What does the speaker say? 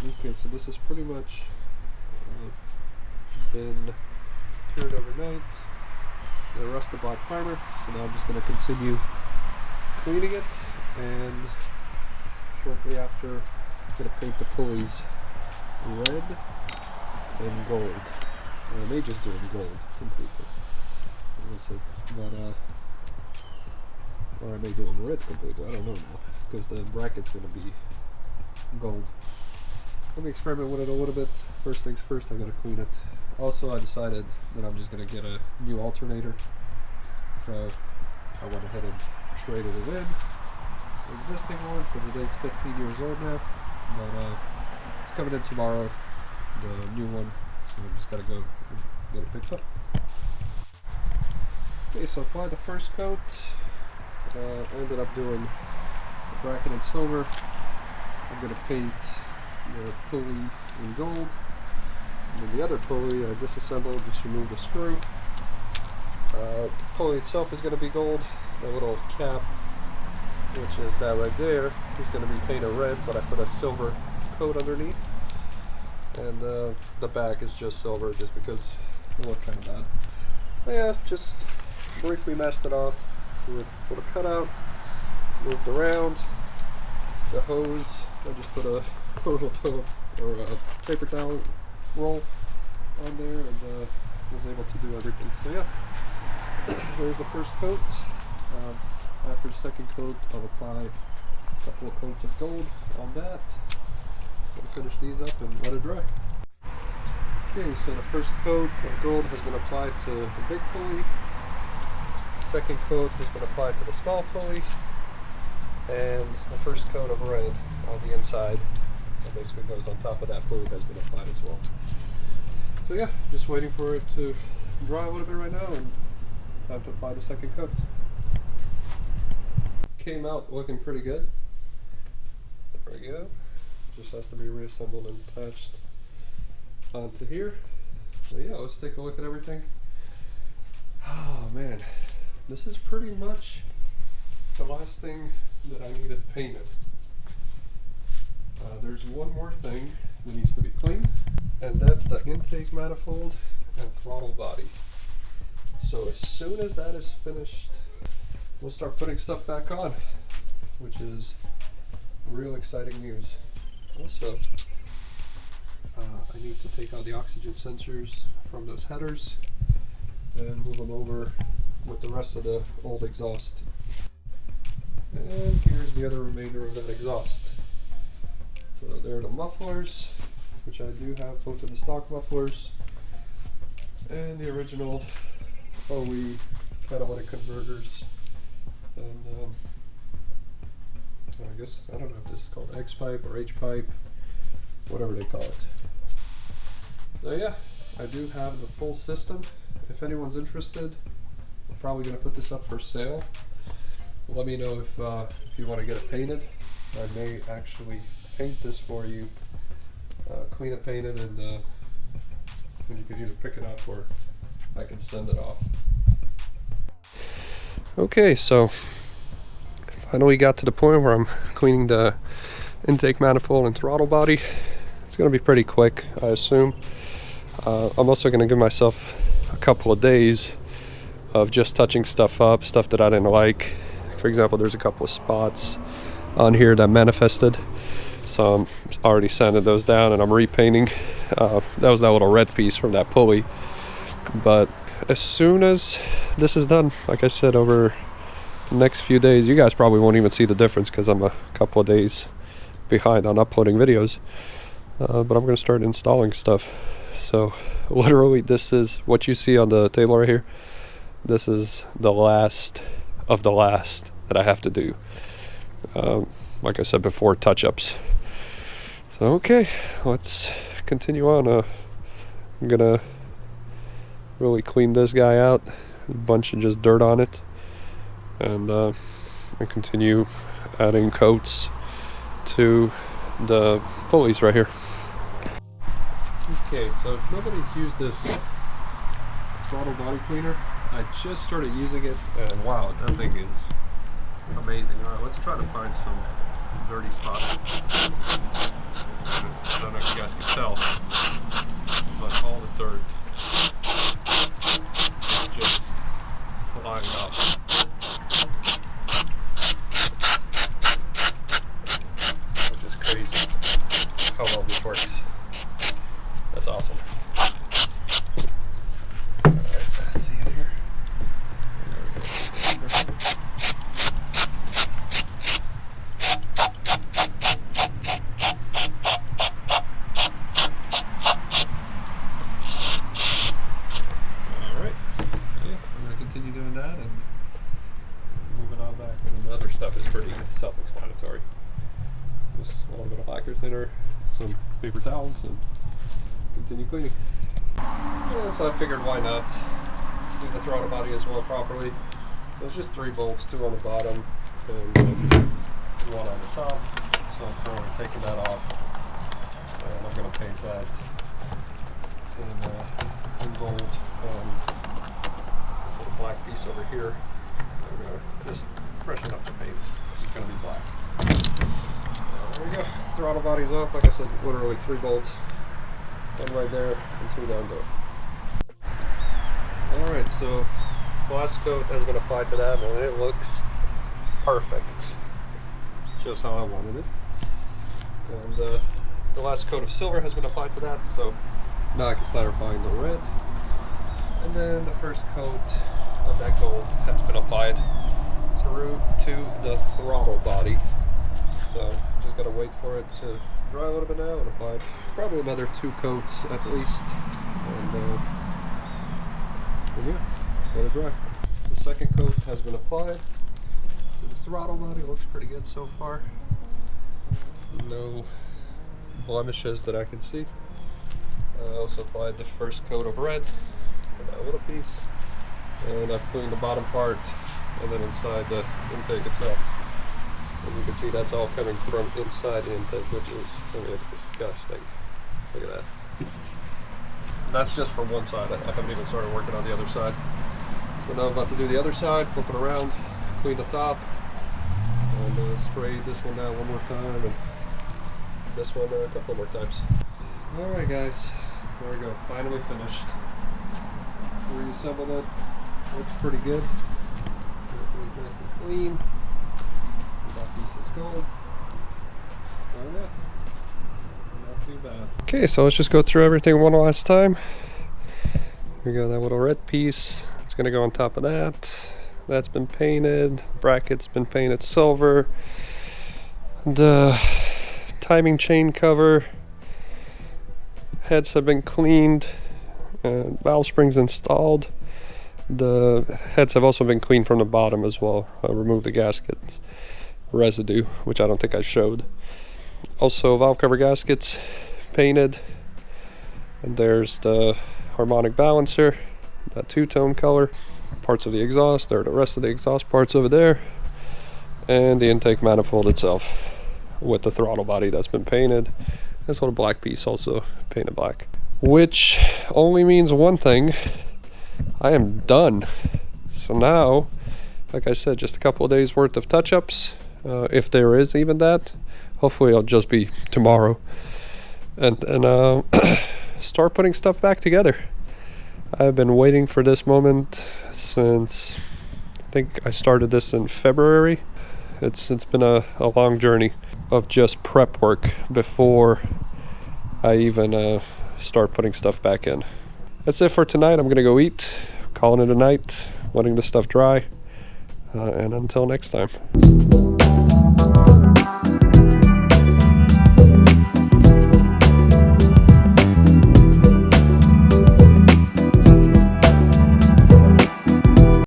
Okay, so this has pretty much been cured overnight. The rusted black primer, so now I'm just going to continue cleaning it, and shortly after I'm going to paint the pulleys red and gold. I may just do it in gold completely. So we'll see. But, or I may do it in red completely, I don't know now, because the bracket's going to be gold. Let me experiment with it a little bit. First things first, I gotta clean it. Also, I decided that I'm just gonna get a new alternator. So I went ahead and traded it in. The existing one, because it is 15 years old now. But it's coming in tomorrow, the new one. So I just gotta go and get it picked up. Okay, so apply the first coat. I ended up doing the bracket in silver. I'm gonna paint the pulley in gold, and then the other pulley I disassembled, just removed the screw. The pulley itself is going to be gold. The little cap, which is that right there, is going to be painted red, but I put a silver coat underneath. And the back is just silver, just because it looked kind of bad. But yeah, just briefly messed it off with a cutout, moved around. The hose, I just put a little tow or a paper towel roll on there, and was able to do everything. So yeah, there's the first coat. After the second coat, I'll apply a couple of coats of gold on that. I'll finish these up and let it dry. Okay, so the first coat of gold has been applied to the big pulley. Second coat has been applied to the small pulley. And the first coat of red on the inside that basically goes on top of that pulley has been applied as well. So yeah, just waiting for it to dry a little bit right now, and time to apply the second coat. Came out looking pretty good. There we go. Just has to be reassembled and attached onto here. So yeah, let's take a look at everything. Oh man, this is pretty much the last thing that I needed painted. There's one more thing that needs to be cleaned, and that's the intake manifold and throttle body. So as soon as that is finished, we'll start putting stuff back on, which is real exciting news. Also, I need to take out the oxygen sensors from those headers and move them over with the rest of the old exhaust. And here's the other remainder of that exhaust. So there are the mufflers, which I do have both of the stock mufflers, and the original OE catalytic converters. And I guess, I don't know if this is called X pipe or H pipe, whatever they call it. So yeah, I do have the full system. If anyone's interested, I'm probably going to put this up for sale. Let me know if you want to get it painted. I may actually paint this for you, clean it, paint it, and you can either pick it up or I can send it off. Okay, so finally got to the point where I'm cleaning the intake manifold and throttle body. It's going to be pretty quick, I assume. I'm also going to give myself a couple of days of just touching stuff up, stuff that I didn't like. For example, there's a couple of spots on here that manifested, so I'm already sanding those down and I'm repainting. That was that little red piece from that pulley. But as soon as this is done, like I said, over the next few days, you guys probably won't even see the difference because I'm a couple of days behind on uploading videos. But I'm going to start installing stuff. So literally, this is what you see on the table right here. This is the last of the last that I have to do. Like I said before, touch-ups. So okay, let's continue on. I'm gonna really clean this guy out, a bunch of just dirt on it, and continue adding coats to the pulleys right here. Okay, so if nobody's used this throttle body cleaner, I just started using it, and wow, that thing is amazing. Alright, let's try to find some dirty spots. Done a how well this works. That's awesome. Alright, let's see it here. Alright. Yeah, I'm going to continue doing that and moving on back. And the other stuff is pretty self-explanatory. Just a little bit of lacquer thinner, some paper towels, and continue cleaning. Yeah, so I figured why not do the throttle body as well properly. So it's just 3 bolts, 2 on the bottom and 1 on the top. So I'm currently taking that off, and I'm going to paint that in gold, and this little black piece over here, I'm going to just freshen up the paint. It's going to be black. There we go. Throttle body's off. Like I said, literally 3 bolts. 1 right there and 2 down there. Alright, so glass coat has been applied to that and it looks perfect. Just how I wanted it. And the last coat of silver has been applied to that, so now I can start applying the red. And then the first coat of that gold has been applied through to the throttle body. So just gotta wait for it to dry a little bit now and apply probably another 2 coats at least. And yeah, just let it dry. The second coat has been applied to the throttle body. Looks pretty good so far. No blemishes that I can see. I also applied the first coat of red for that little piece. And I've cleaned the bottom part and then inside the intake itself. And you can see that's all coming from inside the intake, which is, I mean, it's disgusting. Look at that. That's just from one side. I haven't even started working on the other side. So now I'm about to do the other side, flip it around, clean the top, and spray this one down one more time, and this one a couple more times. Alright guys, there we go, finally finished. Reassembled it, looks pretty good. Everything's nice and clean. That piece is gold. So yeah. Not too bad. Okay, so let's just go through everything one last time. Here we go, that little red piece. It's gonna go on top of that. That's been painted. Bracket's been painted silver. The timing chain cover. Heads have been cleaned. Valve springs installed. The heads have also been cleaned from the bottom as well. I removed the gasket residue, which I don't think I showed. Also, valve cover gaskets painted, and there's the harmonic balancer, that 2-tone color. Parts of the exhaust, there are the rest of the exhaust parts over there, and the intake manifold itself with the throttle body that's been painted. This little black piece also painted black, which only means one thing: I am done. So now, like I said, just a couple of days worth of touch-ups, if there is even that. Hopefully it'll just be tomorrow, and start putting stuff back together. I've been waiting for this moment since, I think I started this in February. It's been a long journey of just prep work before I even start putting stuff back in. That's it for tonight. I'm gonna go eat, calling it a night, letting the stuff dry, and until next time.